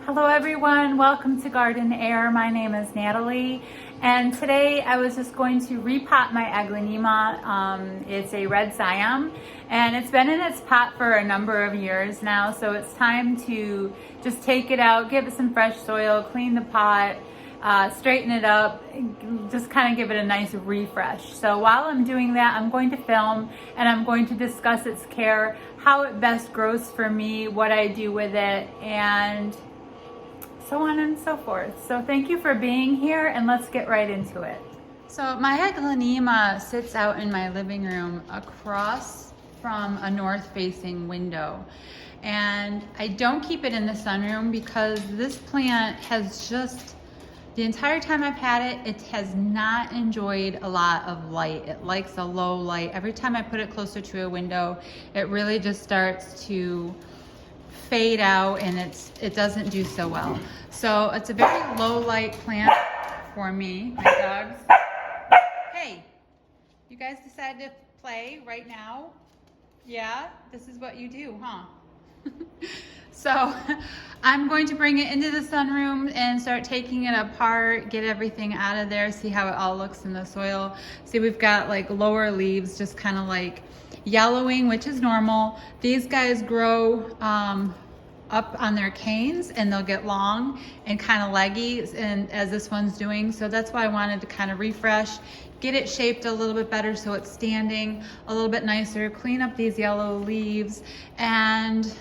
Hello everyone, welcome to Garden Air. My name is Natalie, and today I was just going to repot my Aglaonema. It's a red Siam, and it's been in its pot for a number of years now, so it's time to just take it out, give it some fresh soil, clean the pot, straighten it up, just kind of give it a nice refresh. So while I'm doing that, I'm going to film and I'm going to discuss its care, how it best grows for me, what I do with it, and so on and so forth. So thank you for being here, and let's get right into it. So my Aglaonema sits out in my living room across from a north-facing window. And I don't keep it in the sunroom because this plant has just, the entire time I've had it, it has not enjoyed a lot of light. It likes a low light. Every time I put it closer to a window, it really just starts to fade out, and it doesn't do so well. So it's a very low light plant for me. My dogs. Hey, you guys decided to play right now? Yeah, this is what you do, huh? So I'm going to bring it into the sunroom and start taking it apart, get everything out of there, see how it all looks in the soil. See, we've got like lower leaves just kind of like yellowing, which is normal. These guys grow up on their canes, and they'll get long and kind of leggy, and as this one's doing. So that's why I wanted to kind of refresh, get it shaped a little bit better so it's standing a little bit nicer, clean up these yellow leaves, and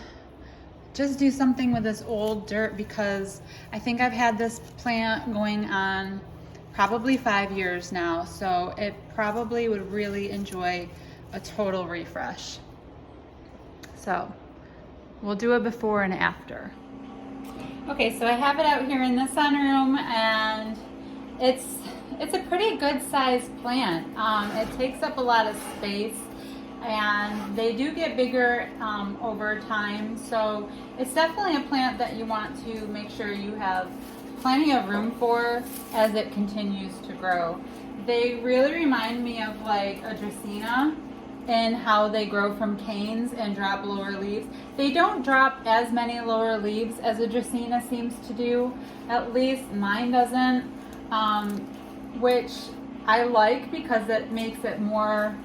just do something with this old dirt, because I think I've had this plant going on probably 5 years now, so it probably would really enjoy a total refresh. So we'll do a before and after. Okay, so I have it out here in the sunroom, and it's a pretty good sized plant. It takes up a lot of space, and they do get bigger over time. So it's definitely a plant that you want to make sure you have plenty of room for as it continues to grow. They really remind me of like a Dracaena in how they grow from canes and drop lower leaves. They don't drop as many lower leaves as a Dracaena seems to do. At least mine doesn't, which I like because it makes it more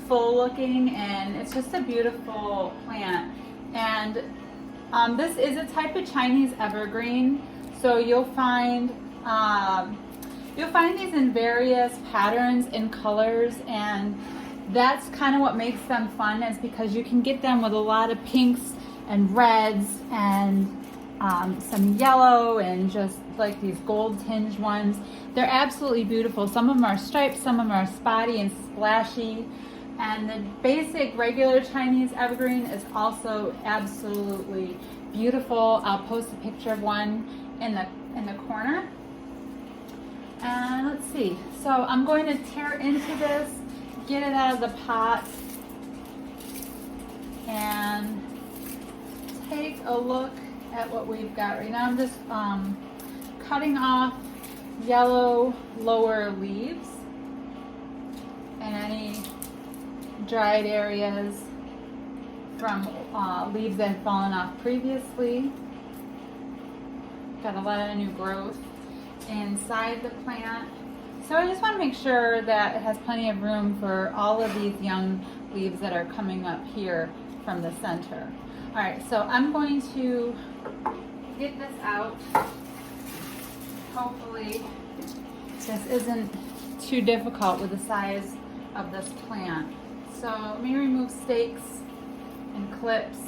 full looking, and it's just a beautiful plant. And this is a type of Chinese evergreen, so you'll find these in various patterns and colors, and that's kind of what makes them fun, is because you can get them with a lot of pinks and reds and some yellow and just like these gold tinged ones. They're absolutely beautiful. Some of them are striped, some of them are spotty and splashy. And the basic regular Chinese evergreen is also absolutely beautiful. I'll post a picture of one in the corner. And let's see. So I'm going to tear into this, get it out of the pot, and take a look at what we've got right now. I'm just cutting off yellow lower leaves and any dried areas from leaves that have fallen off previously. Got a lot of new growth inside the plant. So I just want to make sure that it has plenty of room for all of these young leaves that are coming up here from the center. All right, so I'm going to get this out. Hopefully this isn't too difficult with the size of this plant. So let me remove stakes and clips,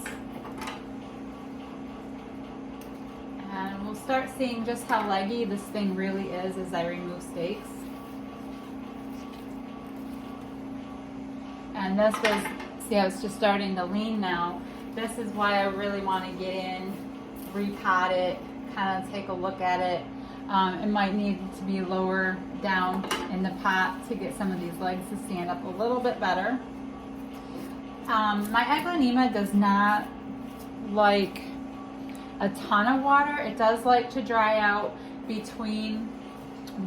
and we'll start seeing just how leggy this thing really is as I remove stakes. And this was, see how it's just starting to lean now. This is why I really want to get in, repot it, kind of take a look at it. It might need to be lower down in the pot to get some of these legs to stand up a little bit better. My Aglaonema does not like a ton of water. It does like to dry out between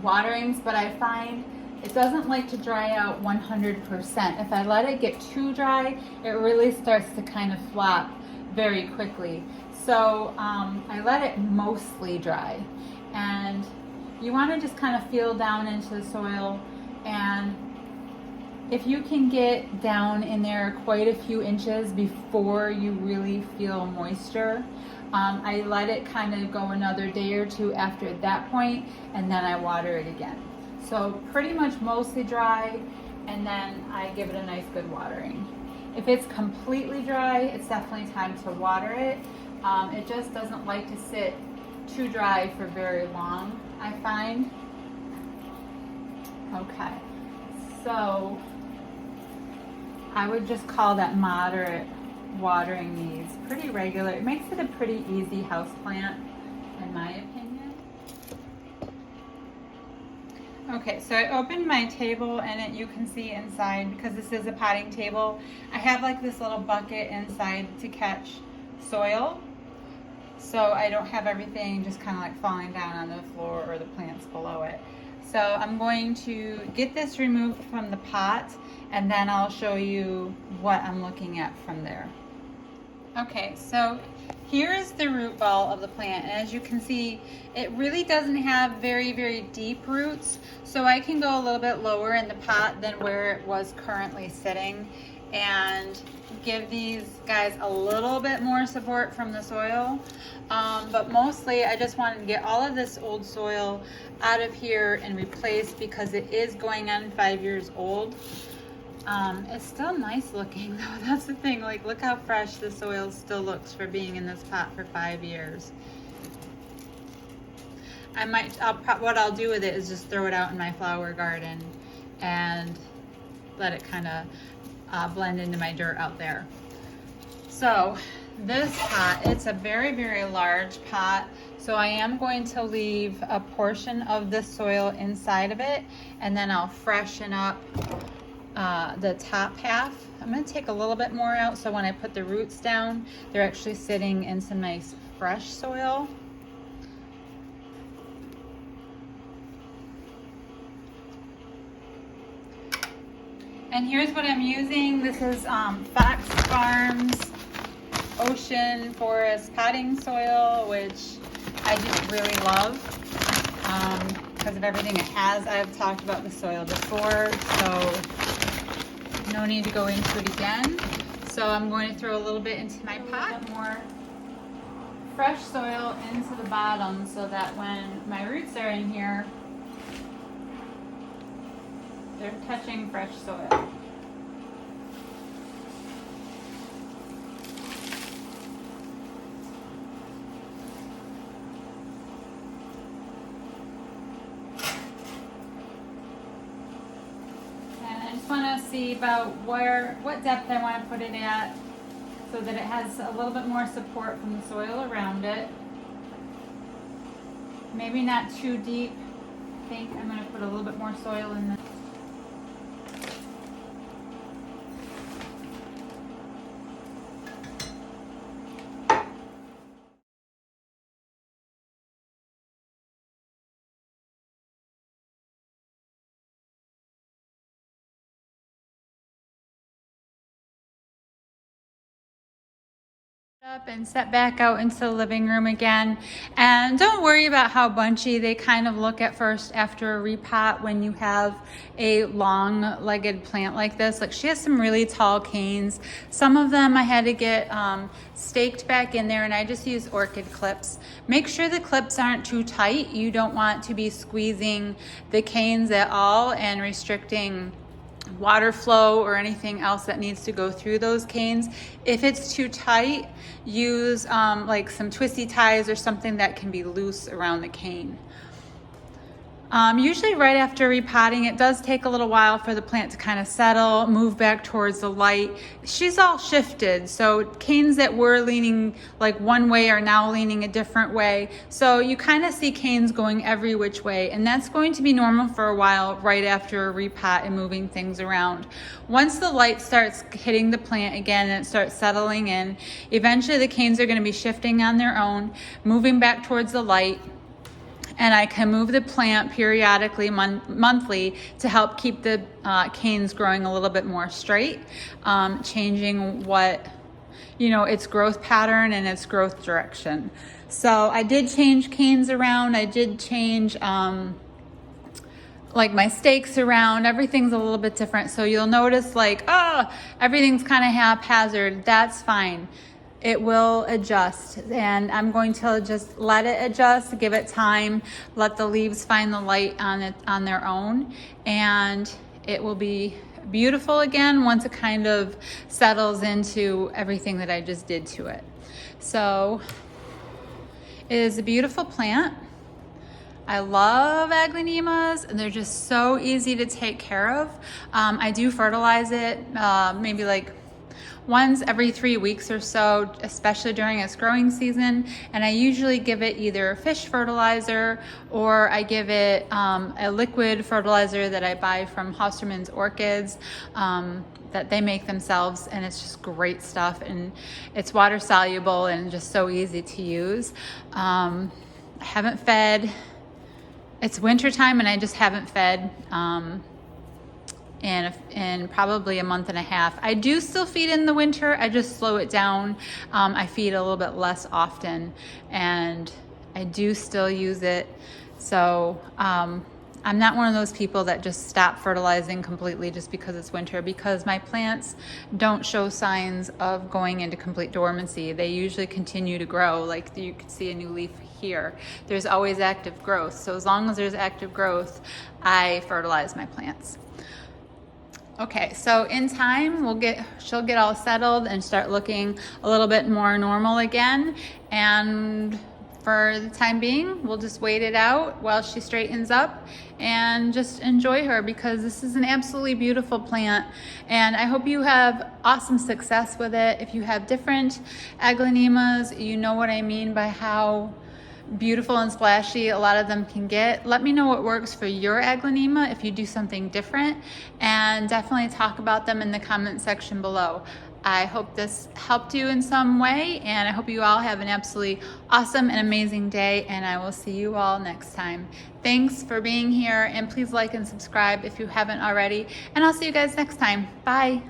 waterings, but I find it doesn't like to dry out 100%. If I let it get too dry, it really starts to kind of flop very quickly. So I let it mostly dry, and you want to just kind of feel down into the soil, and if you can get down in there quite a few inches before you really feel moisture, I let it kind of go another day or two after that point, and then I water it again. So pretty much mostly dry, and then I give it a nice good watering. If it's completely dry, it's definitely time to water it. It just doesn't like to sit too dry for very long, I find. Okay, so I would just call that moderate watering needs. Pretty regular. It makes it a pretty easy house plant, in my opinion. Okay, so I opened my table, and you can see inside, because this is a potting table, I have like this little bucket inside to catch soil, so I don't have everything just kind of like falling down on the floor or the plants below it. So I'm going to get this removed from the pot, and then I'll show you what I'm looking at from there. Okay, so here is the root ball of the plant, and as you can see, it really doesn't have very, very deep roots, so I can go a little bit lower in the pot than where it was currently sitting and give these guys a little bit more support from the soil. But mostly I just wanted to get all of this old soil out of here and replaced, because it is going on 5 years old. It's still nice looking though. That's the thing. Like, look how fresh the soil still looks for being in this pot for 5 years. What I'll do with it is just throw it out in my flower garden and let it kind of blend into my dirt out there. So this pot, it's a very, very large pot. So I am going to leave a portion of the soil inside of it, and then I'll freshen up the top half. I'm going to take a little bit more out, so when I put the roots down, they're actually sitting in some nice fresh soil. And here's what I'm using. This is Fox Farms Ocean Forest potting soil, which I just really love because of everything it has. I've talked about the soil before, so no need to go into it again. So I'm going to throw a little bit into my pot. A little bit more fresh soil into the bottom, so that when my roots are in here, they're touching fresh soil. Want to see about what depth I want to put it at, so that it has a little bit more support from the soil around it. Maybe not too deep. I think I'm going to put a little bit more soil in this. Up and set back out into the living room again, and don't worry about how bunchy they kind of look at first after a repot when you have a long-legged plant like this. Like, she has some really tall canes. Some of them I had to get staked back in there, and I just use orchid clips. Make sure the clips aren't too tight. You don't want to be squeezing the canes at all and restricting water flow or anything else that needs to go through those canes. If it's too tight, use like some twisty ties or something that can be loose around the cane. Usually right after repotting, it does take a little while for the plant to kind of settle, move back towards the light. She's all shifted, so canes that were leaning like one way are now leaning a different way. So you kind of see canes going every which way, and that's going to be normal for a while right after a repot and moving things around. Once the light starts hitting the plant again and it starts settling in, eventually the canes are going to be shifting on their own, moving back towards the light. And I can move the plant periodically, monthly, to help keep the canes growing a little bit more straight, changing what you know, its growth pattern and its growth direction. So I did change canes around. I did change like my stakes around. Everything's a little bit different. So you'll notice like, oh, everything's kind of haphazard. That's fine. It will adjust, and I'm going to just let it adjust, give it time, let the leaves find the light on their own, and it will be beautiful again once it kind of settles into everything that I just did to it. So it is a beautiful plant. I love Aglaonemas, and they're just so easy to take care of. I do fertilize it maybe like once every 3 weeks or so, especially during its growing season. And I usually give it either fish fertilizer, or I give it a liquid fertilizer that I buy from Houseplant Orchids that they make themselves, and it's just great stuff, and it's water soluble and just so easy to use. I haven't fed. It's winter time, and I just haven't fed in probably a month and a half. I do still feed in the winter. I just slow it down. I feed a little bit less often, and I do still use it. So I'm not one of those people that just stop fertilizing completely just because it's winter, because my plants don't show signs of going into complete dormancy. They usually continue to grow. Like you can see a new leaf here. There's always active growth. So as long as there's active growth, I fertilize my plants. Okay, so in time she'll get all settled and start looking a little bit more normal again. And for the time being, we'll just wait it out while she straightens up and just enjoy her, because this is an absolutely beautiful plant. And I hope you have awesome success with it. If you have different Aglaonemas, you know what I mean by how beautiful and splashy a lot of them can get. Let me know what works for your Aglaonema if you do something different, and definitely talk about them in the comment section below. I hope this helped you in some way, and I hope you all have an absolutely awesome and amazing day, and I will see you all next time. Thanks for being here, and please like and subscribe if you haven't already, and I'll see you guys next time. Bye.